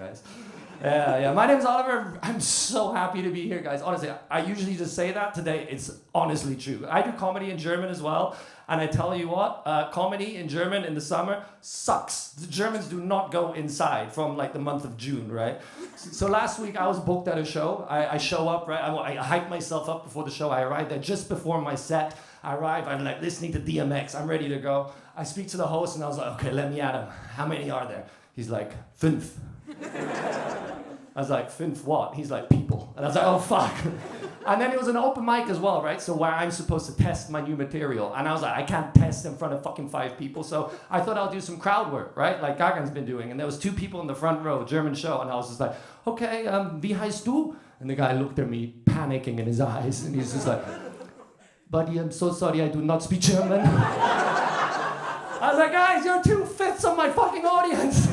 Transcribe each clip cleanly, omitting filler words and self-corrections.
guys. Yeah. My name's Oliver. I'm so happy to be here, guys. Honestly, I usually just say that. Today, it's honestly true. I do comedy in German as well. And I tell you what, comedy in German in the summer sucks. The Germans do not go inside from like the month of June, right? So last week I was booked at a show. I show up, right? I hype myself up before the show. I arrived there just before my set. I arrive, I'm like listening to DMX. I'm ready to go. I speak to the host and I was like, okay, let me at him. How many are there? He's like, 5. I was like, 5 what? He's like, people. And I was like, oh, fuck. And then it was an open mic as well, right? So where I'm supposed to test my new material. And I was like, I can't test in front of fucking 5 people. So I thought I'll do some crowd work, right? Like Gagan's been doing. And there was 2 people in the front row, German show. And I was just like, okay, wie heißt du? And the guy looked at me, panicking in his eyes. And he's just like, buddy, I'm so sorry, I do not speak German. I was like, guys, you're 2/5 of my fucking audience.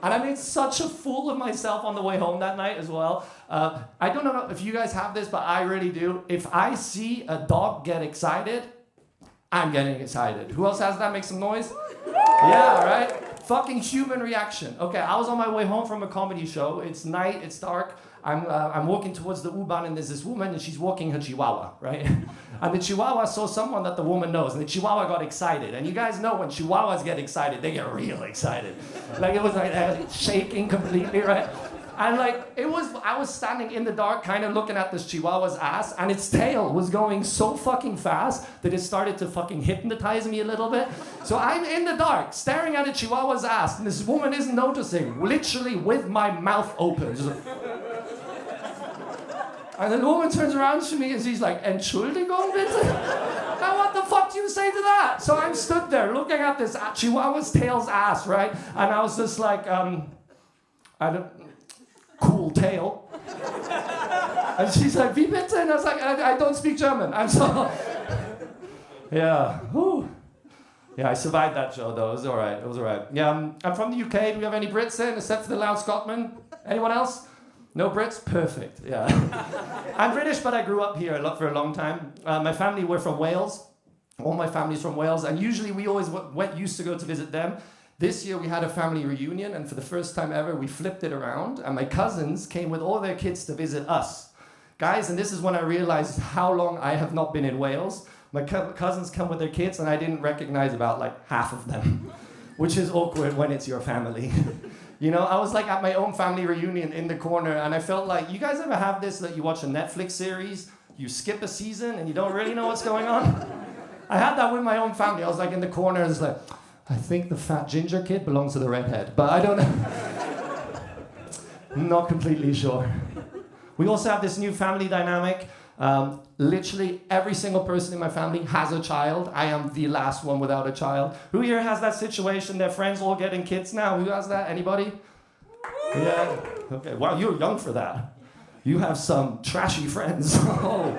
And I made such a fool of myself on the way home that night as well. I don't know if you guys have this, but I really do. If I see a dog get excited, I'm getting excited. Who else has that? Make some noise. Yeah, right? Fucking human reaction. Okay, I was on my way home from a comedy show. It's night, it's dark. I'm walking towards the U-Bahn and there's this woman and she's walking her chihuahua, right? And the chihuahua saw someone that the woman knows and the chihuahua got excited. And you guys know when chihuahuas get excited, they get real excited. Like it was like shaking completely, right? And like I was standing in the dark kind of looking at this chihuahua's ass and its tail was going so fucking fast that it started to fucking hypnotize me a little bit. So I'm in the dark staring at a chihuahua's ass and this woman isn't noticing, literally with my mouth open. Just like, and then the woman turns around to me and she's like, Entschuldigung, bitte? Now what the fuck do you say to that? So I'm stood there looking at this chihuahua's tail's ass, right? And I was just like, cool tail. And she's like, wie bitte? And I was like, I don't speak German. I'm so... Yeah. Whew. Yeah, I survived that show though. It was all right. Yeah, I'm from the UK. Do we have any Brits in, except for the loud Scotsman? Anyone else? No Brits? Perfect, yeah. I'm British, but I grew up here for a long time. My family were from Wales. All my family's from Wales, and usually we always used to go to visit them. This year we had a family reunion, and for the first time ever, we flipped it around, and my cousins came with all their kids to visit us. Guys, and this is when I realized how long I have not been in Wales. My cousins come with their kids, and I didn't recognize about like half of them, which is awkward when it's your family. You know, I was like at my own family reunion in the corner and I felt like, you guys ever have this that you watch a Netflix series, you skip a season and you don't really know what's going on? I had that with my own family. I was like in the corner and it's like, I think the fat ginger kid belongs to the redhead, but I don't know. Not completely sure. We also have this new family dynamic. Literally every single person in my family has a child. I am the last one without a child. Who here has that situation? Their friends all getting kids now. Who has that? Anybody? Yeah. Okay. Wow, you're young for that. You have some trashy friends. Oh.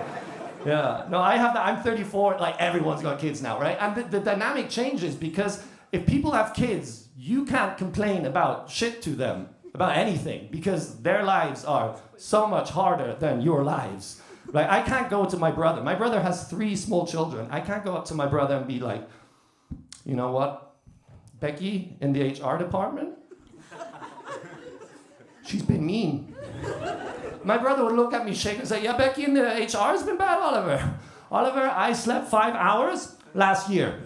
Yeah. No, I have that. I'm 34. Like everyone's got kids now, right? And the dynamic changes because if people have kids, you can't complain about shit to them, about anything, because their lives are so much harder than your lives. Like, I can't go to my brother. My brother has 3 small children. I can't go up to my brother and be like, you know what, Becky in the HR department? She's been mean. My brother would look at me, shake and say, yeah, Becky in the HR has been bad, Oliver. Oliver, I slept 5 hours last year.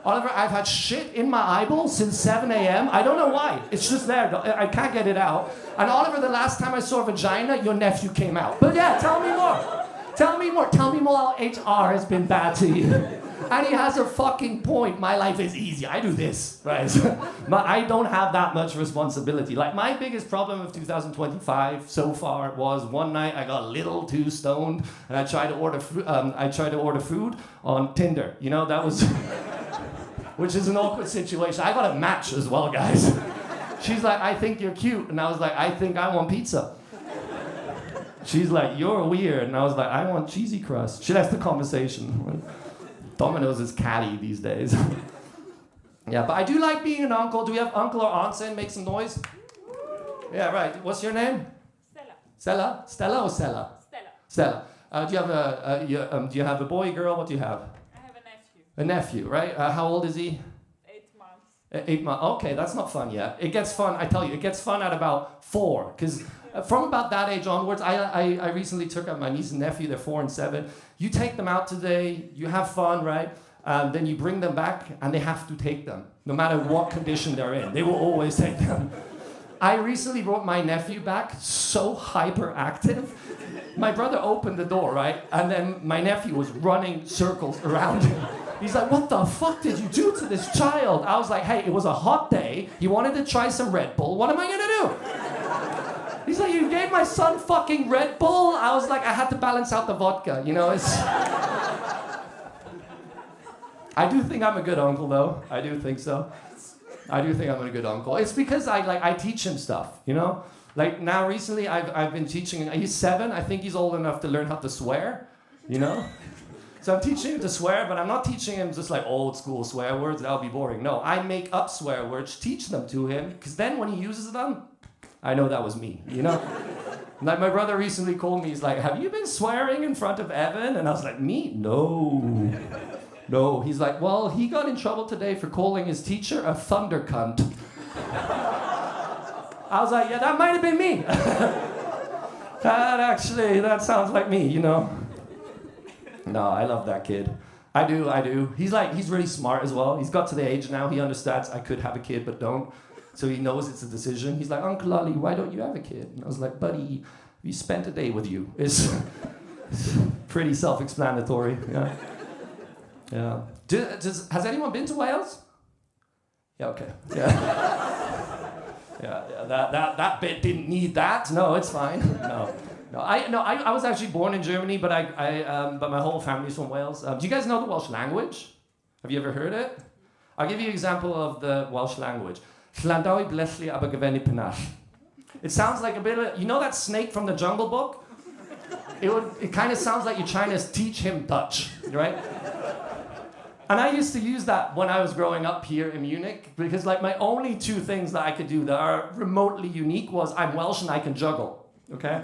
Oliver, I've had shit in my eyeball since 7 a.m. I don't know why. It's just there. I can't get it out. And Oliver, the last time I saw a vagina, your nephew came out. But yeah, tell me more. Tell me more. Tell me more how HR has been bad to you. And he has a fucking point. My life is easy. I do this, right? But I don't have that much responsibility. Like, my biggest problem of 2025 so far was one night I got a little too stoned and I tried to order food on Tinder. You know, that was... Which is an awkward situation. I got a match as well, guys. She's like, I think you're cute. And I was like, I think I want pizza. She's like, you're weird. And I was like, I want cheesy crust. That's the conversation. Domino's is catty these days. Yeah, but I do like being an uncle. Do we have uncle or aunts in? Make some noise. Yeah, right. What's your name? Stella. Stella? Stella or Stella? Stella. Stella. Do you have a boy, girl? What do you have? I have a nephew. A nephew, right? How old is he? 8 months. 8 months. Okay, that's not fun yet. It gets fun, I tell you, it gets fun at about 4. Because from about that age onwards, I recently took out my niece and nephew, they're 4 and 7. You take them out today, you have fun, right? Then you bring them back and they have to take them. No matter what condition they're in, they will always take them. I recently brought my nephew back, so hyperactive. My brother opened the door, right? And then my nephew was running circles around him. He's like, what the fuck did you do to this child? I was like, hey, it was a hot day. He wanted to try some Red Bull. What am I gonna do? He's like, you gave my son fucking Red Bull? I was like, I had to balance out the vodka, you know? I do think I'm a good uncle, though. I do think so. I do think I'm a good uncle. It's because I teach him stuff, you know? Like now recently I've been teaching, he's 7, I think he's old enough to learn how to swear, you know? So I'm teaching him to swear, but I'm not teaching him just like old school swear words, that'll be boring. No, I make up swear words, teach them to him, because then when he uses them, I know that was me, you know? Like my brother recently called me, he's like, have you been swearing in front of Evan? And I was like, me? No. No, he's like, well, he got in trouble today for calling his teacher a thunder cunt. I was like, yeah, that might have been me. That sounds like me, you know? No, I love that kid. I do. He's really smart as well. He's got to the age now, he understands I could have a kid, but don't. So he knows it's a decision. He's like, Uncle Ollie, why don't you have a kid? And I was like, buddy, we spent a day with you. It's pretty self-explanatory, yeah. Yeah. Has anyone been to Wales? Yeah, okay. Yeah. Yeah, that bit didn't need that. No, it's fine. No. I was actually born in Germany, but but my whole family's from Wales. Do you guys know the Welsh language? Have you ever heard it? I'll give you an example of the Welsh language. Llandawi blesli Abergavenny Penall. It sounds like a bit of, you know that snake from the Jungle Book? It kind of sounds like you're trying to teach him Dutch, right? And I used to use that when I was growing up here in Munich, because like my only 2 things that I could do that are remotely unique was I'm Welsh and I can juggle, okay?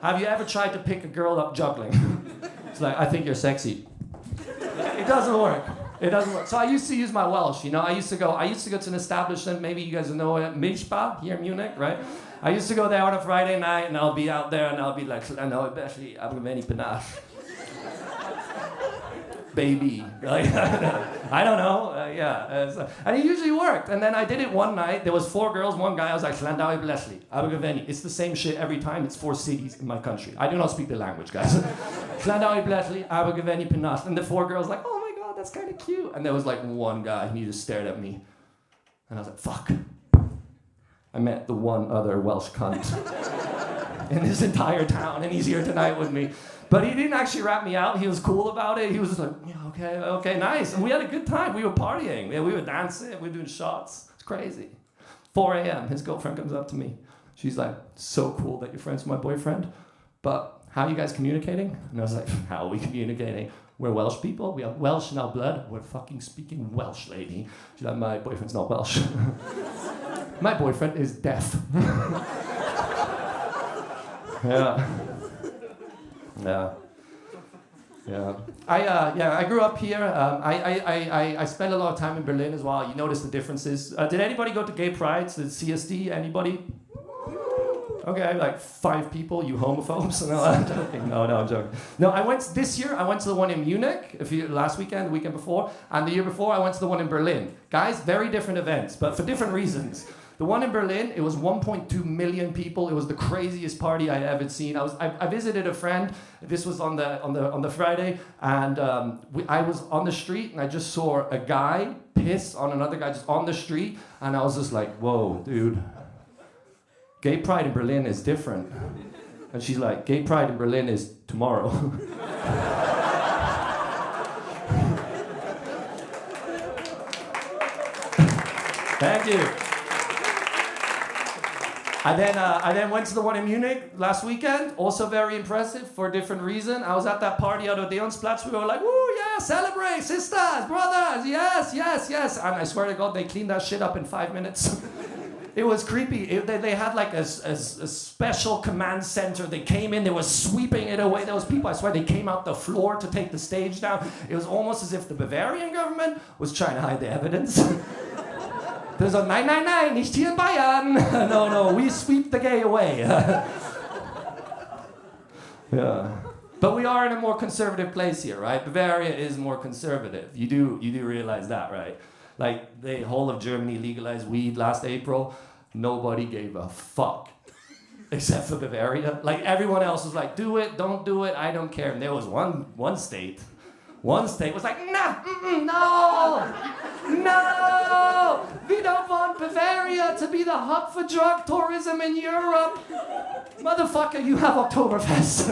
Have you ever tried to pick a girl up juggling? It's like, I think you're sexy. It doesn't work. It doesn't work. So I used to use my Welsh, you know? I used to go to an establishment, maybe you guys know it, Milchbar here in Munich, right? I used to go there on a Friday night and I'll be out there and I'll be like, Llandawi blesli Abergavenny Penall. Baby. I don't know. And it usually worked. And then I did it one night. There was 4 girls, 1 guy. I was like, Llandawi blesli Abergavenny. It's the same shit every time. It's 4 cities in my country. I do not speak the language, guys. Llandawi blesli Abergavenny Penall. And the 4 girls like, oh my God, that's kind of cute. And there was like 1 guy, and he just stared at me. And I was like, fuck. I met the 1 other Welsh cunt in this entire town, and he's here tonight with me. But he didn't actually rat me out. He was cool about it. He was just like, yeah, okay, nice. And we had a good time. We were partying. We were dancing. We were doing shots. It's crazy. 4 a.m., his girlfriend comes up to me. She's like, so cool that you're friends with my boyfriend. But how are you guys communicating? And I was like, how are we communicating? We're Welsh people. We have Welsh in our blood. We're fucking speaking Welsh, lady. She's like, my boyfriend's not Welsh. My boyfriend is deaf. Yeah. I grew up here. I spent a lot of time in Berlin as well. You notice the differences. Did anybody go to Gay Pride, to CSD? Anybody? Okay, like 5 people, you homophobes. No, I'm joking. No, I'm joking. No, this year, I went to the one in Munich, last weekend, the weekend before, and the year before, I went to the one in Berlin. Guys, very different events, but for different reasons. The one in Berlin, it was 1.2 million people. It was the craziest party I'd ever seen. I visited a friend. This was on the Friday, and I was on the street, and I just saw a guy piss on another guy just on the street, and I was just like, whoa, dude. Gay Pride in Berlin is different. And she's like, Gay Pride in Berlin is tomorrow. Thank you. I then went to the one in Munich last weekend, also very impressive for a different reason. I was at that party out of Deonsplatz. We were like, woo, yeah, celebrate, sisters, brothers, yes. And I swear to God, they cleaned that shit up in 5 minutes. It was creepy. They had like a special command center. They came in, they were sweeping it away. There was people, I swear, they came out the floor to take the stage down. It was almost as if the Bavarian government was trying to hide the evidence. There's a 999, nicht hier in Bayern. No, we sweep the gay away. Yeah. But we are in a more conservative place here, right? Bavaria is more conservative. You do realize that, right? Like, the whole of Germany legalized weed last April. Nobody gave a fuck. Except for Bavaria. Like, everyone else was like, do it, don't do it, I don't care. And there was one state was like, no, we don't want Bavaria to be the hub for drug tourism in Europe. Motherfucker, you have Oktoberfest.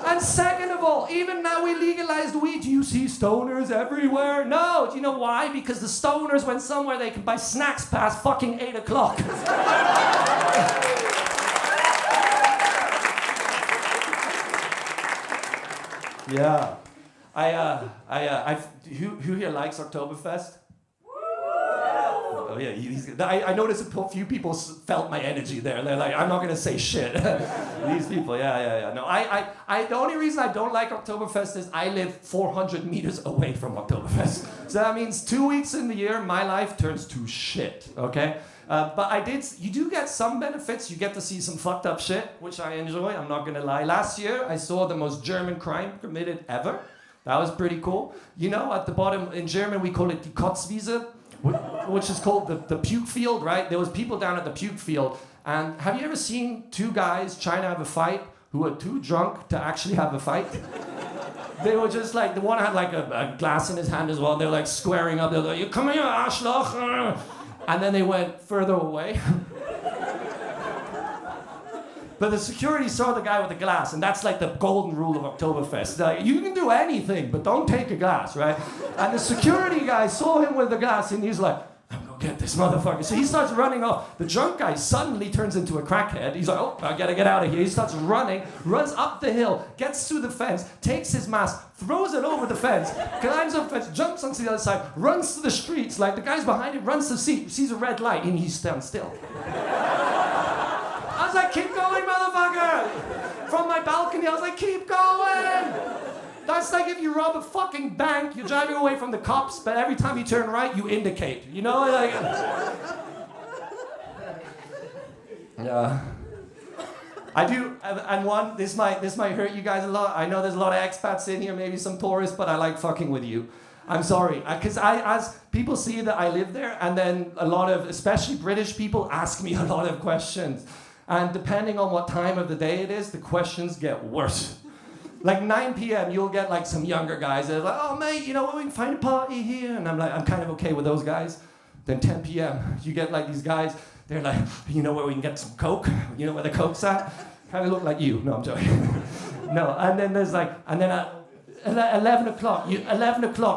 And second of all, even now we legalized weed, do you see stoners everywhere? No, do you know why? Because the stoners went somewhere they can buy snacks past fucking 8 o'clock. Yeah. Who here likes Oktoberfest? Oh yeah, I noticed a few people felt my energy there. They're like, I'm not gonna say shit. These people, yeah. No, the only reason I don't like Oktoberfest is I live 400 meters away from Oktoberfest. So that means 2 weeks in the year, my life turns to shit, okay? But you do get some benefits. You get to see some fucked up shit, which I enjoy, I'm not gonna lie. Last year, I saw the most German crime committed ever. That was pretty cool. You know, at the bottom, in German, we call it die Kotzwiese, which is called the puke field, right? There was people down at the puke field. And have you ever seen two guys trying to have a fight who were too drunk to actually have a fight? They were just like, the one had like a glass in his hand as well. They were like squaring up. They were like, you come here, Arschloch. And then they went further away. But the security saw the guy with the glass, and that's like the golden rule of Oktoberfest. Like, you can do anything, but don't take a glass, right? And the security guy saw him with the glass, and he's like, I'm gonna get this motherfucker. So he starts running off. The drunk guy suddenly turns into a crackhead. He's like, oh, I gotta get out of here. He starts running, runs up the hill, gets through the fence, takes his mask, throws it over the fence, climbs up the fence, jumps onto the other side, runs to the streets. Like, the guys behind him runs to see, sees a red light, and he stands still. I was like, keep going, motherfucker! From my balcony, I was like, keep going! That's like if you rob a fucking bank, you're driving away from the cops, but every time you turn right, you indicate. You know? Like, yeah. I do, and this might hurt you guys a lot. I know there's a lot of expats in here, maybe some tourists, but I like fucking with you. I'm sorry, because as people see that I live there, and then a lot of, especially British people, ask me a lot of questions. And depending on what time of the day it is, the questions get worse. Like 9 p.m., you'll get like some younger guys that are like, oh mate, you know what, we can find a party here. And I'm like, I'm kind of okay with those guys. Then 10 p.m., you get like these guys, they're like, you know where we can get some Coke? You know where the Coke's at? Kind of look like you. No, I'm joking. No, and then there's like, and then at 11 o'clock,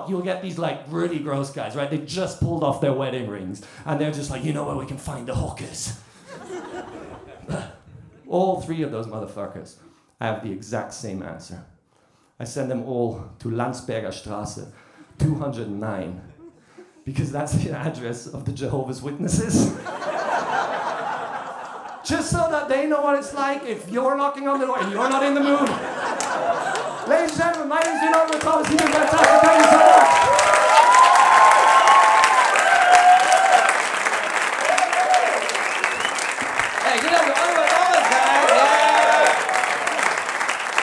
you'll get these like really gross guys, right? They just pulled off their wedding rings. And they're just like, you know where we can find the hookers? All three of those motherfuckers, I have the exact same answer. I send them all to Landsberger Straße, 209, because that's the address of the Jehovah's Witnesses. Just so that they know what it's like if you're knocking on the door and you're not in the mood. Ladies and gentlemen, my name is Leonardo Thomas.